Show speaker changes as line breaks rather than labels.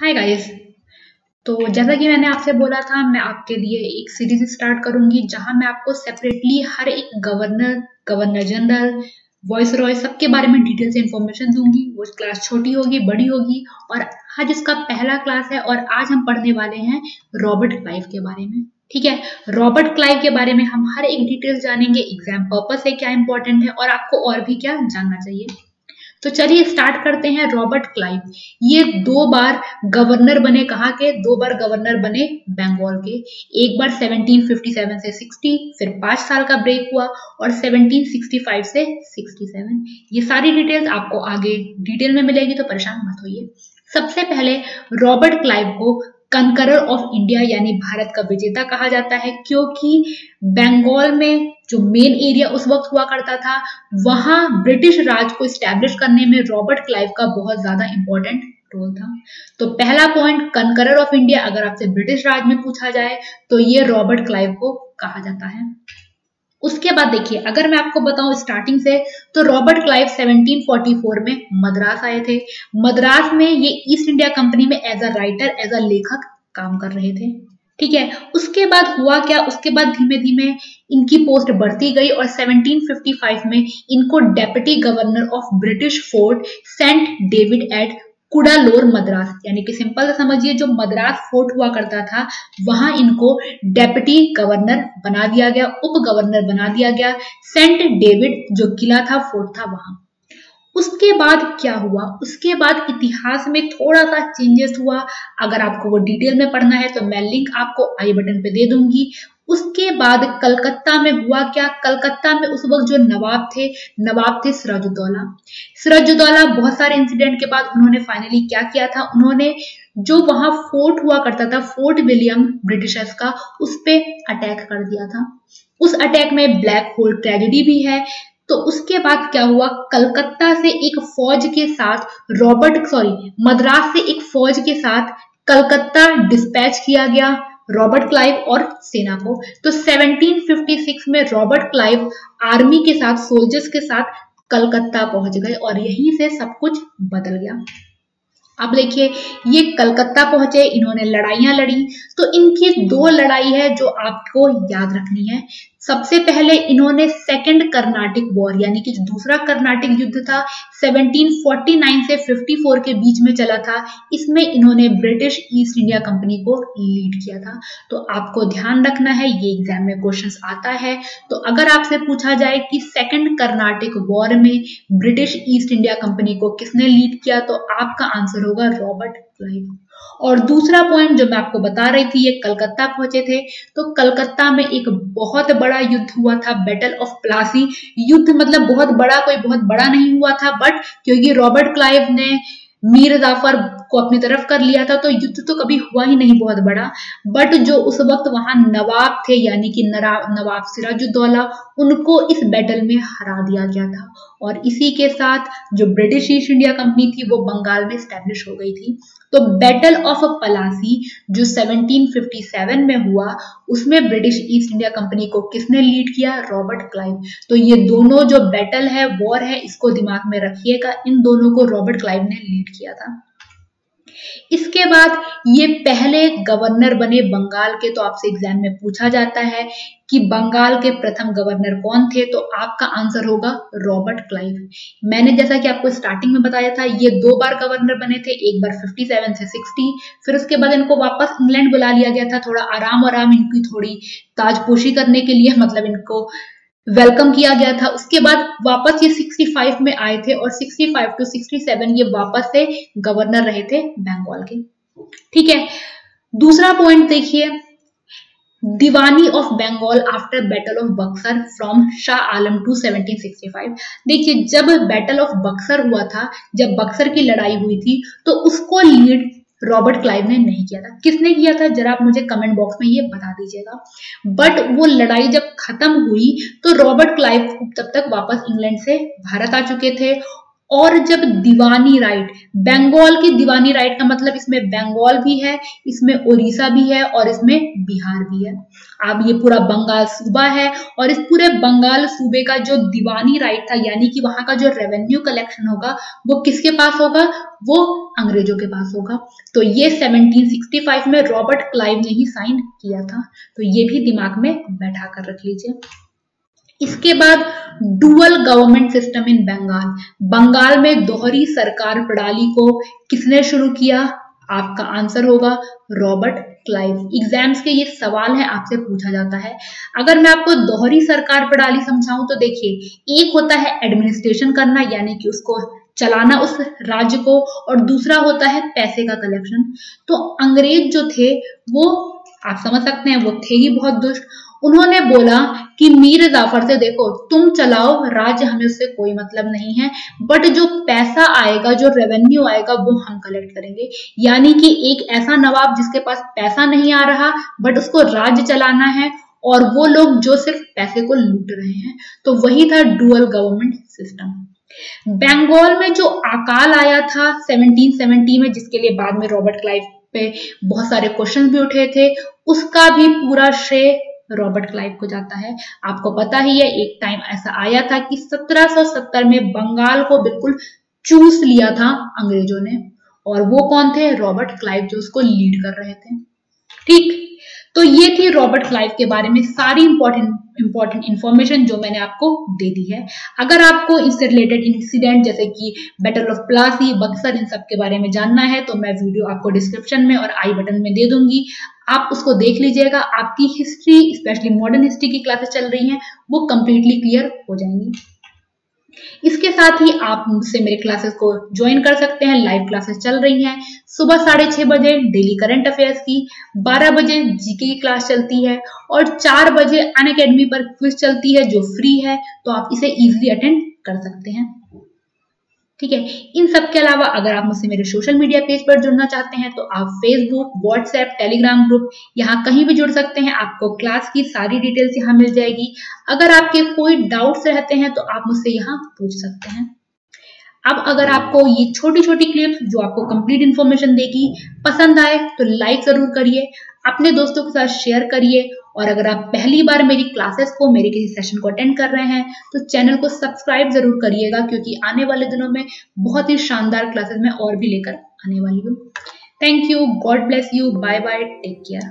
Hi guys. तो जैसा कि मैंने आपसे बोला था, मैं आपके लिए एक सीरीज स्टार्ट करूंगी जहां मैं आपको सेपरेटली हर एक governor, governor general, voice Roy सबके बारे में डिटेल से इंफॉर्मेशन दूंगी। वो क्लास छोटी होगी, बड़ी होगी, और आज इसका पहला क्लास है और आज हम पढ़ने वाले हैं रॉबर्ट क्लाइव के बारे में। ठीक है, रॉबर्ट क्लाइव के बारे में हम हर एक डिटेल जानेंगे, एग्जाम पर्पस से क्या इंपॉर्टेंट है और आपको और भी क्या जानना चाहिए। तो चलिए स्टार्ट करते हैं। रॉबर्ट क्लाइव ये 2 बार गवर्नर बने। कहाँ के? 2 बार गवर्नर बने बंगाल के। एक बार 1757 से 60, फिर 5 साल का ब्रेक हुआ, और 1765 से 67। ये सारी डिटेल्स आपको आगे डिटेल में मिलेगी, तो परेशान मत होइए। सबसे पहले रॉबर्ट क्लाइव को कंकरर ऑफ इंडिया यानी भारत का विजेता कहा जाता है, क्योंकि बंगाल में जो मेन एरिया उस वक्त हुआ करता था, वहां ब्रिटिश राज को स्टैब्लिश करने में रॉबर्ट क्लाइव का बहुत ज्यादा इंपॉर्टेंट रोल था। तो पहला पॉइंट, कंकरर ऑफ इंडिया, अगर आपसे ब्रिटिश राज में पूछा जाए तो ये रॉबर्ट क्लाइव को कहा जाता है। उसके बाद देखिए, अगर मैं आपको बताऊं स्टार्टिंग से, तो रॉबर्ट क्लाइव 1744 में मद्रास आए थे। मद्रास में ये ईस्ट इंडिया कंपनी में as a writer, as a लेखक काम कर रहे थे। ठीक है, उसके बाद हुआ क्या? उसके बाद धीमे धीमे इनकी पोस्ट बढ़ती गई और 1755 में इनको deputy governor of British Fort Saint David at Cuddalore Madras, यानी कि सिंपल समझिए, जो मद्रास फोर्ट हुआ करता था वहां इनको डेप्यूटी गवर्नर बना दिया गया, उप गवर्नर बना दिया गया। सेंट डेविड जो किला था, फोर्ट था वहां। उसके बाद क्या हुआ? उसके बाद इतिहास में थोड़ा सा चेंजेस हुआ। अगर आपको वो डिटेल में पढ़ना है तो मैं लिंक आपको आई बटन पे दे दूंगी। उसके बाद कलकत्ता में हुआ क्या? कलकत्ता में उस वक्त जो नवाब थे सिराजुद्दौला। सिराजुद्दौला बहुत सारे इंसिडेंट के बाद उन्होंने फाइनली क्या किया था? उन्होंने जो वहां फोर्ट हुआ करता था, फोर्ट विलियम ब्रिटिशर्स का, उस पे अटैक कर दिया था। उस अटैक में ब्लैक होल ट्रेजेडी भी है। तो उसके बाद क्या हुआ? कलकत्ता से एक फौज के साथ मद्रास से एक फौज के साथ कलकत्ता डिस्पैच किया गया रॉबर्ट क्लाइव और सेना को। तो 1756 में रॉबर्ट क्लाइव आर्मी के साथ, सोल्जर्स के साथ कलकत्ता पहुंच गए और यहीं से सब कुछ बदल गया। अब देखिए, ये कलकत्ता पहुंचे, इन्होंने लड़ाइयां लड़ी। तो इनकी 2 लड़ाई है जो आपको याद रखनी है। सबसे पहले इन्होंने सेकंड कर्नाटिक वॉर, यानी कि जो दूसरा कर्नाटिक युद्ध था 1749 से 54 के बीच में चला था, इसमें इन्होंने ब्रिटिश ईस्ट इंडिया कंपनी को लीड किया था। तो आपको ध्यान रखना है, ये एग्जाम में क्वेश्चंस आता है। तो अगर आपसे पूछा जाए कि सेकंड कर्नाटिक वॉर में ब्रिटिश ईस्ट इंडिया कंपनी को किसने लीड किया, तो आपका आंसर होगा रॉबर्ट क्लाइव। और दूसरा पॉइंट जो मैं आपको बता रही थी, ये कलकत्ता पहुंचे थे। तो कलकत्ता में एक बहुत बड़ा युद्ध हुआ था, बैटल ऑफ प्लासी। युद्ध मतलब बहुत बड़ा, कोई बहुत बड़ा नहीं हुआ था, बट क्योंकि रॉबर्ट क्लाइव ने मीर जाफर को अपनी तरफ कर लिया था, तो युद्ध तो कभी हुआ ही नहीं बहुत बड़ा। बट जो उस वक्त वहां नवाब थे, यानी कि नवाब सिराजुद्दौला, उनको इस बैटल में हरा दिया गया था। और इसी के साथ जो ब्रिटिश ईस्ट इंडिया कंपनी थी वो बंगाल में स्टैब्लिश हो गई थी। तो बैटल ऑफ पलासी जो 1757 में हुआ, उसमें ब्रिटिश ईस्ट इंडिया कंपनी को किसने लीड किया? Robert Clive. तो ये दोनों जो बैटल है, वॉर है, इसको दिमाग में रखिएगा, इन दोनों को रॉबर्ट क्लाइव ने लीड किया था। इसके बाद ये पहले गवर्नर बने बंगाल के। तो आपसे एग्जाम में पूछा जाता है कि बंगाल के प्रथम गवर्नर कौन थे, तो आपका आंसर होगा रॉबर्ट क्लाइव। मैंने जैसा कि आपको स्टार्टिंग में बताया था, ये 2 बार गवर्नर बने थे, एक बार 57 से 60, फिर उसके बाद इनको वापस इंग्लैंड बुला लिया गया था, थोड़ा आराम इनकी थोड़ी ताजपोशी करने के लिए, मतलब इनको वेलकम किया गया था। उसके बाद वापस ये 65 में आए थे और 65 टू 67 ये वापस से गवर्नर रहे थे बंगाल के। ठीक है, दूसरा पॉइंट देखिए, diwani of Bengal after battle of Buxar from Shah Alam to 1765। देखिए, जब बैटल ऑफ बक्सर हुआ था, जब बक्सर की लड़ाई हुई थी, तो उसको लीड रॉबर्ट क्लाइव ने नहीं किया था। किसने किया था, जरा आप मुझे कमेंट बॉक्स में ये बता दीजिएगा। बट वो लड़ाई जब खत्म हुई तो रॉबर्ट क्लाइव तब तक वापस इंग्लैंड से भारत आ चुके थे और जब दीवानी राइट, बंगाल की दीवानी राइट का मतलब इसमें बंगाल भी है, इसमें उड़ीसा भी है और इसमें बिहार भी है। अब ये पूरा बंगाल सूबा है और इस पूरे बंगाल सूबे का जो दीवानी राइट था, यानी कि वहां का जो रेवेन्यू कलेक्शन होगा वो किसके पास होगा, वो अंग्रेजों के पास होगा। तो ये 1765 में रॉबर्ट क्लाइव ने ही साइन किया था। तो ये भी दिमाग में बैठा कर रख लीजिए। इसके बाद dual government system in Bengal, Bengal में दोहरी सरकार प्रणाली को किसने शुरू किया? आपका आंसर होगा रॉबर्ट क्लाइव। एग्जाम्स के ये सवाल है, आपसे पूछा जाता है। अगर मैं आपको दोहरी सरकार प्रणाली समझाऊं तो देखिए, एक होता है एडमिनिस्ट्रेशन करना, यानी कि उसको चलाना उस राज्य को, और दूसरा होता है पैसे का कलेक्शन। तो अंग्रेज जो थे वो, आप समझ सकते हैं, वो थे ही बहुत दुष्ट। उन्होंने बोला कि मीर जाफर से, देखो तुम चलाओ राज्य, हमें उससे कोई मतलब नहीं है, बट जो पैसा आएगा, जो रेवेन्यू आएगा वो हम कलेक्ट करेंगे। यानी कि एक ऐसा नवाब जिसके पास पैसा नहीं आ रहा बट उसको राज्य चलाना है, और वो लोग जो सिर्फ पैसे को लूट रहे हैं। तो वही था डुअल गवर्नमेंट सिस्टम। बंगाल में जो अकाल आया था 1770 में, जिसके लिए बाद में रॉबर्ट क्लाइव पे बहुत सारे क्वेश्चन भी उठे थे, उसका भी पूरा श्रेय रॉबर्ट क्लाइव को जाता है। आपको पता ही है, एक टाइम ऐसा आया था कि 1770 में बंगाल को बिल्कुल चूस लिया था अंग्रेजों ने, और वो कौन थे? रॉबर्ट क्लाइव, जो उसको लीड कर रहे थे। ठीक, तो ये थी रॉबर्ट क्लाइव के बारे में सारी इंपॉर्टेंट इंफॉर्मेशन जो मैंने आपको दे दी है। अगर आपको इससे रिलेटेड इंसिडेंट जैसे कि बैटल ऑफ प्लासी, बक्सर, इन सब के बारे में जानना है तो मैं वीडियो आपको डिस्क्रिप्शन में और आई बटन में दे दूंगी, आप उसको देख लीजिएगा। आपकी हिस्ट्री, स्पेशली मॉडर्न हिस्ट्री की क्लासेस चल रही हैं, वो कंप्लीटली क्लियर हो जाएंगी। इसके साथ ही आप मुझसे मेरे क्लासेस को ज्वाइन कर सकते हैं। लाइव क्लासेस चल रही हैं सुबह 6:30 बजे डेली करंट अफेयर्स की, 12 बजे जीके की क्लास चलती है, और 4 बजे अनअकैडमी पर क्विज चलती है जो फ्री है, तो आप इसे इजीली अटेंड कर सकते हैं। ठीक है, इन सब के अलावा अगर आप मुझसे मेरे सोशल मीडिया पेज पर जुड़ना चाहते हैं तो आप फेसबुक, व्हाट्सएप, टेलीग्राम ग्रुप, यहाँ कहीं भी जुड़ सकते हैं। आपको क्लास की सारी डिटेल्स यहाँ मिल जाएगी। अगर आपके कोई डाउट्स रहते हैं तो आप मुझसे यहाँ पूछ सकते हैं। अब अगर आपको ये छोटी छोटी क्लिप्स जो आपको कंप्लीट इन्फॉर्मेशन देगी पसंद आए तो लाइक जरूर करिए, अपने दोस्तों के साथ शेयर करिए, और अगर आप पहली बार मेरी क्लासेस को, मेरे किसी सेशन को अटेंड कर रहे हैं तो चैनल को सब्सक्राइब जरूर करिएगा, क्योंकि आने वाले दिनों में बहुत ही शानदार क्लासेस मैं और भी लेकर आने वाली हूँ। Thank you, God bless you, bye bye, take care.